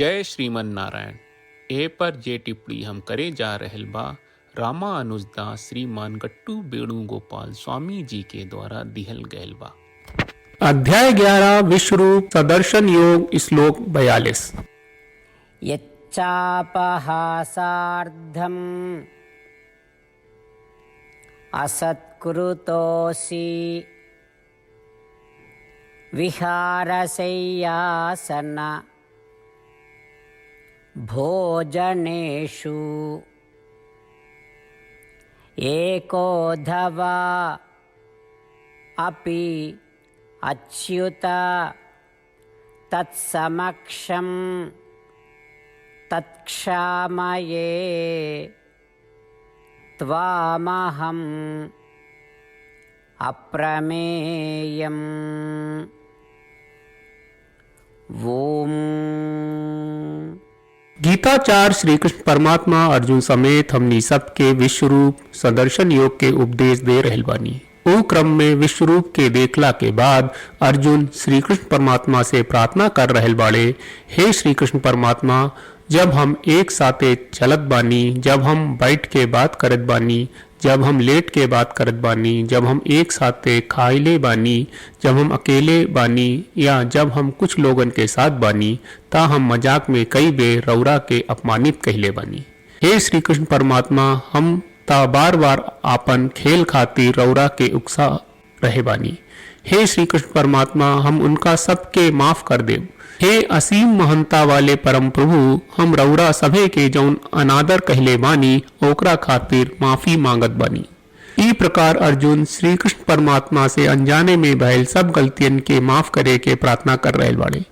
जय श्रीमन नारायण। ए पर जे टिप्पणी हम करे जा रहल बा रामा अनुजदास श्रीमान गट्टू वेणुगोपाल स्वामी जी के द्वारा दिहल गयल बा। अध्याय 11 विश्वरूप सदर्शन योग श्लोक 42। यच्चापहासार्धम् असत्कृतोऽसि विहारशय्यासन भोजनेषु एकोऽथवा अपि अच्युत तत्समक्षं तत्क्षामये त्वामहम् अप्रमेयम्। ओम। गीताचार्य श्री कृष्ण परमात्मा अर्जुन समेत हमनी सबके विश्वरूप सदर्शन योग के उपदेश दे रहल बानी। ओ क्रम में विश्वरूप के देखला के बाद अर्जुन श्री कृष्ण परमात्मा से प्रार्थना कर रहल बाड़े, हे श्री कृष्ण परमात्मा, जब हम एक साथे चलत बानी, जब हम बैठ के बात करत बानी, जब हम लेट के बात करत बानी, जब हम एक साथे खाइले बानी, जब हम अकेले बानी या जब हम कुछ लोगन के साथ बानी, ता हम मजाक में कई बेर रौरा के अपमानित कहले बानी। हे श्री कृष्ण परमात्मा, हम ता बार बार आपन खेल खातिर रौरा के उकसा रहे बानी। हे श्री कृष्ण परमात्मा, हम उनका सबके माफ कर देव। हे असीम महंता वाले परम प्रभु, हम रौरा सभे के जौन अनादर कहले बानी ओकरा खातिर माफी मांगत बानी। ई प्रकार अर्जुन श्री कृष्ण परमात्मा से अनजाने में भयल सब गलतियन के माफ करे के प्रार्थना कर रहे बाड़े।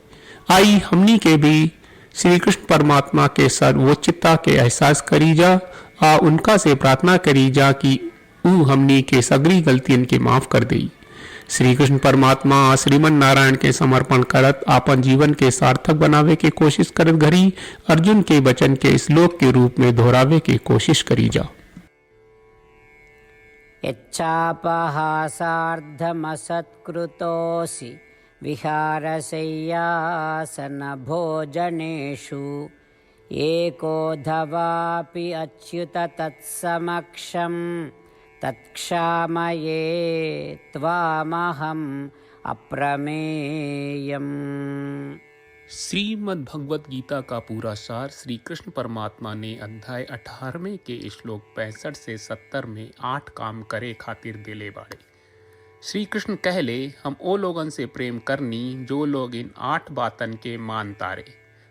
आई हमनी के भी श्री कृष्ण परमात्मा के सर्वोच्चता के एहसास करी जा आ उनका से प्रार्थना करी जा कि ऊ हमनी के सगरी गलतियन के माफ कर देई। श्री कृष्ण परमात्मा श्रीमन नारायण के समर्पण करत आपन जीवन के सार्थक बनावे के कोशिश करत घड़ी अर्जुन के वचन के श्लोक के रूप में दोहरावे के कोशिश करी जा। यच्चापहासार्धमसत्कृतोऽसि विहारशय्यासन भोजनेषु एकोऽथवापि अच्युत तत्समक्षं तत्क्षामये त्वामहम् अप्रमेयम्। श्रीमद् भगवत गीता का पूरा सार श्री कृष्ण परमात्मा ने अध्याय 18वें के श्लोक 65 से 70 में 8 काम करे खातिर दिले बाड़े। श्री कृष्ण कहले, हम ओ लोगन से प्रेम करनी जो लोग इन 8 बातन के मान तारे।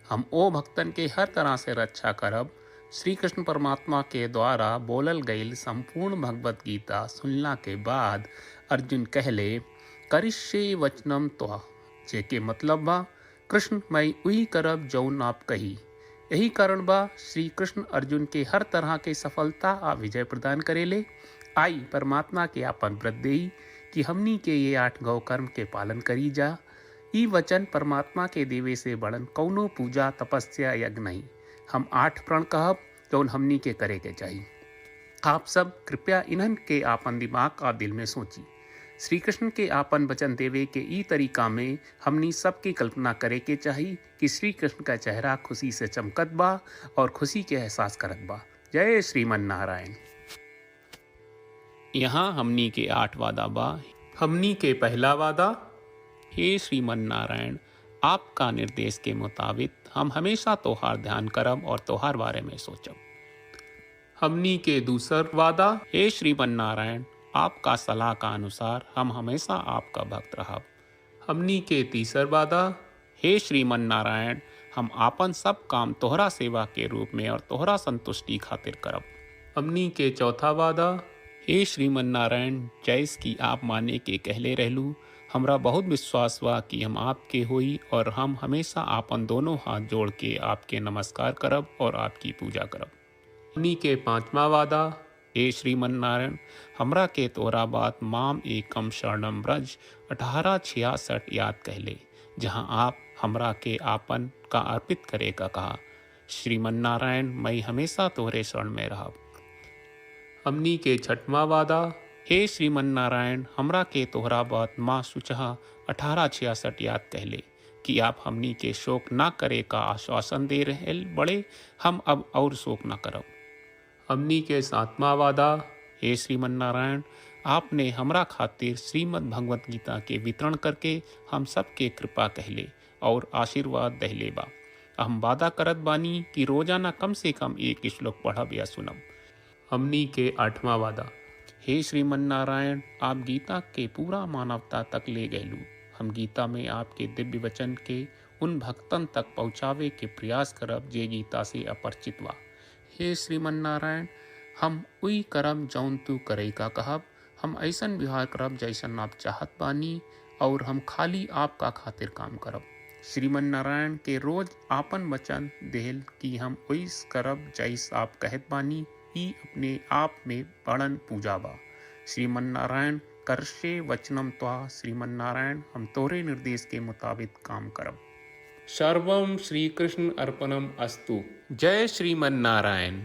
हम ओ भक्तन के हर तरह से रक्षा करब। श्री कृष्ण परमात्मा के द्वारा बोलल गईल संपूर्ण भगवत गीता सुनला के बाद अर्जुन कहले, करिष्ये वचनम त्वा, जेके मतलब बा कृष्ण मैं उही करब जौन आप कही। यही कारण बा श्री कृष्ण अर्जुन के हर तरह के सफलता आ विजय प्रदान करेले। आई परमात्मा के आपन व्रत देई कि हमनी के ये 8 गौ कर्म के पालन करी जा। ई वचन परमात्मा के देवे से बड़न कौनो पूजा तपस्या यज्ञ नहीं। हम 8 प्रण कहब जौन हमनी के करे के चाहिए। आप सब कृपया इन्हन के आपन दिमाग और दिल में सोची। श्री कृष्ण के आपन वचन देवे के ई तरीका में हमनी सबकी कल्पना करे के चाहिए कि श्री कृष्ण का चेहरा खुशी से चमकत बा और खुशी के एहसास करत बा। जय श्रीमन नारायण। यहाँ हमनी के 8 वादा बा। हमनी के पहला वादा, हे श्रीमन नारायण, आपका निर्देश के मुताबिक हम हमेशा तोहार ध्यान करब और तोहार बारे में सोचब। हमनी के दूसर वादा, हे श्रीमन नारायण, आपका सलाह का अनुसार हम हमेशा आपका भक्त रहब। हमनी के तीसर वादा, हे श्रीमन नारायण, हम आपन सब काम तोहरा सेवा के रूप में और तोहरा संतुष्टि खातिर करब। हमनी के चौथा वादा, हे श्रीमन नारायण, जैस की आप माने के कहले रहलू, हमरा बहुत विश्वास बा कि हम आपके होई और हम हमेशा आपन दोनों हाथ जोड़ के आपके नमस्कार करब और आपकी पूजा करब। हमनी के पांचवा वादा, हे श्रीमन नारायण, हमरा के तोरा बात माम एकम शरणम ब्रज 1866 याद कहले, जहां आप हमरा के आपन का अर्पित करे का कहा। श्रीमन नारायण, मैं हमेशा तोरे शरण में रहब। हमनी के छठवां वादा, हे श्रीमन नारायण, हमरा के तोहरा बात माँ सुचहा 1866 याद कहले कि आप हमनी के शोक ना करे का आश्वासन दे रहे बड़े, हम अब और शोक ना करब। हमनी के सातवां वादा, हे श्रीमन नारायण, आपने हमरा खातिर श्रीमद् भगवत गीता के वितरण करके हम सबके कृपा कहले और आशीर्वाद दहले बा। हम वादा करत बानी कि रोजाना कम से कम एक श्लोक पढ़ब या सुनब। हमनी के आठवां वादा, हे श्रीमन नारायण, आप गीता के पूरा मानवता तक ले गयलू। हम गीता में आपके दिव्य वचन के उन भक्तन तक पहुँचावे के प्रयास करब जे गीता से अपरिचित बा। हे श्रीमन नारायण, हम उई करब जौन तू करे का कहब। हम ऐसन व्यवहार करब जैसन आप चाहत बानी और हम खाली आपका खातिर काम करब। श्रीमन नारायण के रोज आपन वचन देहल कि हम ओइस करब जैस आप कहत बानी, ई अपने आप में बड़न पूजा बा। श्रीमन नारायण, करशे वचनम त्वा। श्रीमन नारायण, हम तोरे निर्देश के मुताबिक काम करब। सर्वम श्री कृष्ण अर्पणम अस्तु। जय श्रीमन नारायण।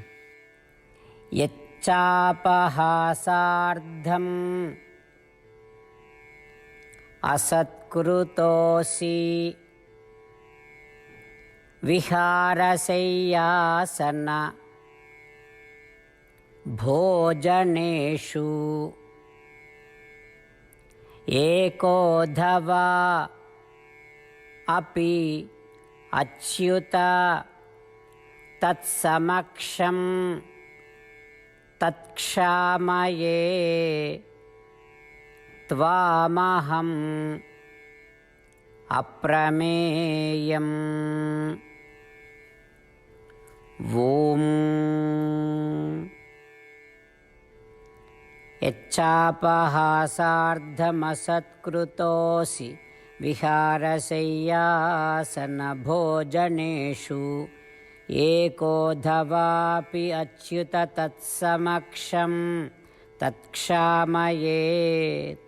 यच्चापहासार्धम् असत्कृतोऽसि विहारशय्यासन भोजनेषु एकोऽथवा अपि अच्युत तत्समक्षं तत्क्षामये त्वामहम् अप्रमेयम्। ॐ यच्चापहासार्धमसत्कृतोऽसि विहारशय्यासनभोजनेषु एकोऽथवापि अच्युत तत्समक्षं तत्क्षामये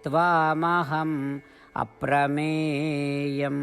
त्वामहम् अप्रमेयम्।